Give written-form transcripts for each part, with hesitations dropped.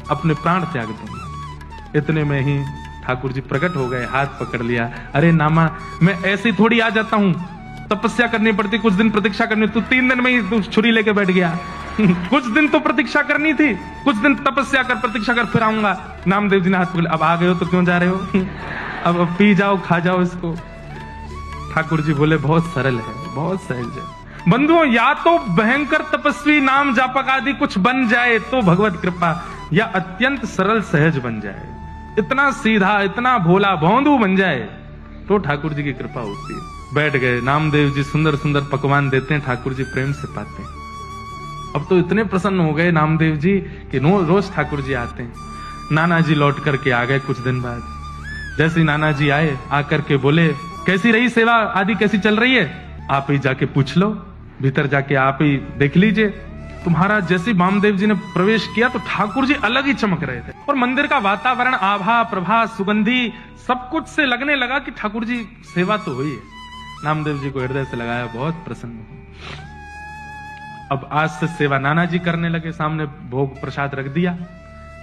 अपने प्राण त्याग दूंगा। इतने में ही ठाकुर जी प्रकट हो गए, हाथ पकड़ लिया। अरे नामा, मैं ऐसे ही थोड़ी आ जाता हूं, तपस्या करनी पड़ती, कुछ दिन प्रतीक्षा करनी। तू 3 दिन में ही तू छुरी लेके बैठ गया। कुछ दिन तो प्रतीक्षा करनी थी, कुछ दिन तपस्या कर, प्रतीक्षा कर, फिर आऊंगा। नामदेव जी ने हाथ पकड़, अब आ गए हो तो क्यों जा रहे हो? अब पी जाओ, खा जाओ इसको। ठाकुर जी बोले बहुत सरल है, बहुत सहज है। बंधुओं, या तो भयंकर तपस्वी नाम जापक आदि कुछ बन जाए तो भगवत कृपा, या अत्यंत सरल सहज बन जाए, इतना सीधा, इतना भोला भौंदू बन जाए तो ठाकुर जी की कृपा होती है। बैठ गए। नामदेव जी सुंदर सुंदर पकवान देते हैं, ठाकुर जी प्रेम से पाते हैं। अब तो इतने प्रसन्न हो गए नामदेव जी कि रोज ठाकुर जी आते हैं। नाना जी लौट करके आ गए कुछ दिन बाद। जैसे ही नाना जी आए, आकर के बोले, कैसी रही सेवा आदि, कैसी चल रही है? आप ही जाके पूछ लो, भीतर जाके आप ही देख लीजिए। तुम्हारा जैसे वामदेव जी ने प्रवेश किया तो ठाकुर जी अलग ही चमक रहे थे, और मंदिर का वातावरण, आभा, प्रभा, सुगंधी सब कुछ से लगने लगा कि ठाकुर जी सेवा तो हुई है। नामदेव जी को हृदय से लगाया, बहुत प्रसन्न। अब आज से सेवा नाना जी करने लगे। सामने भोग प्रसाद रख दिया,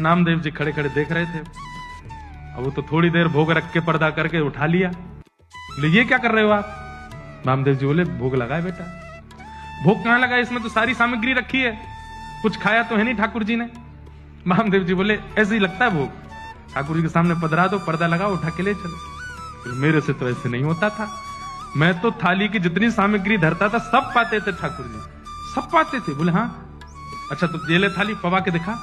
नामदेव जी खड़े खड़े देख रहे थे। अब वो तो थोड़ी देर भोग रख के पर्दा करके उठा लिया। बोले ये क्या कर रहे हो आप? नामदेव जी बोले भोग लगाए बेटा। भोग कहां लगा, इसमें तो सारी सामग्री रखी है, कुछ खाया तो है नहीं ठाकुर जी ने। नामदेव जी बोले ऐसे ही लगता है भोग, ठाकुर जी के सामने पधरा दो, पर्दा लगाओ, उठा के ले चलो। मेरे से तो ऐसे नहीं होता था, मैं तो थाली की जितनी सामग्री धरता था सब पाते थे ठाकुर जी, सब पाते थे। बोले हाँ, अच्छा तो ये ले थाली, पवा के दिखा।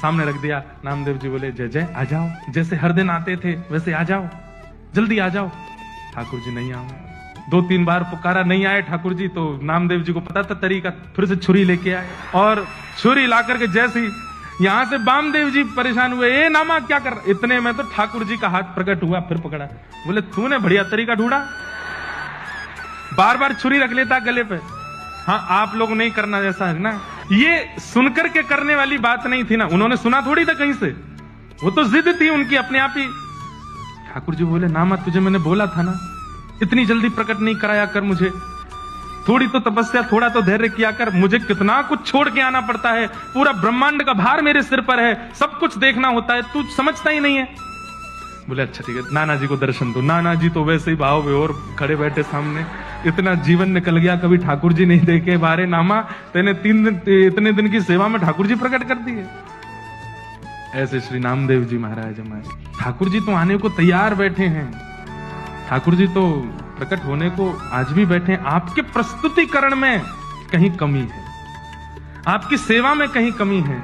सामने रख दिया। नामदेव जी बोले जय जय, आ जाओ, जैसे हर दिन आते थे वैसे आ जाओ, जल्दी आ जाओ। ठाकुर जी नहीं आए। 2-3 बार पुकारा, नहीं आए ठाकुर जी। तो नामदेव जी को पता था तरीका, फिर से छुरी लेके आए, और छुरी ला करके जैसे ही यहां से वामदेव जी परेशान हुए, ए नामा क्या कर। इतने में तो ठाकुर जी का हाथ प्रकट हुआ, फिर पकड़ा। बोले तूने बढ़िया तरीका ढूंढा, बार बार छुरी रख लेता गले पे। हाँ, आप लोग नहीं करना जैसा है ना। ये सुनकर के करने वाली बात नहीं थी ना, उन्होंने सुना थोड़ी था कहीं से, वो तो जिद थी उनकी अपने आप ही। ठाकुर जी बोले नामा, तुझे मैंने बोला था ना, इतनी जल्दी प्रकट नहीं कराया कर मुझे, थोड़ी तो तपस्या, थोड़ा तो धैर्य किया कर। मुझे कितना कुछ छोड़ के आना पड़ता है, पूरा ब्रह्मांड का भार मेरे सिर पर है, सब कुछ देखना होता है, तू समझता ही नहीं है। बोले अच्छा ठीक है, नाना जी को दर्शन दो। नाना जी तो वैसे ही भाव विभोर खड़े बैठे सामने। इतना जीवन निकल गया, कभी ठाकुर जी नहीं देखे। बारे नामा, तेने इतने दिन की सेवा में ठाकुर जी प्रकट कर दिए। ऐसे श्री नामदेव जी महाराज हमारे, ठाकुर जी तो आने को तैयार बैठे हैं, ठाकुर जी तो प्रकट होने को आज भी बैठे हैं। आपके प्रस्तुतिकरण में कहीं कमी है, आपकी सेवा में कहीं कमी है,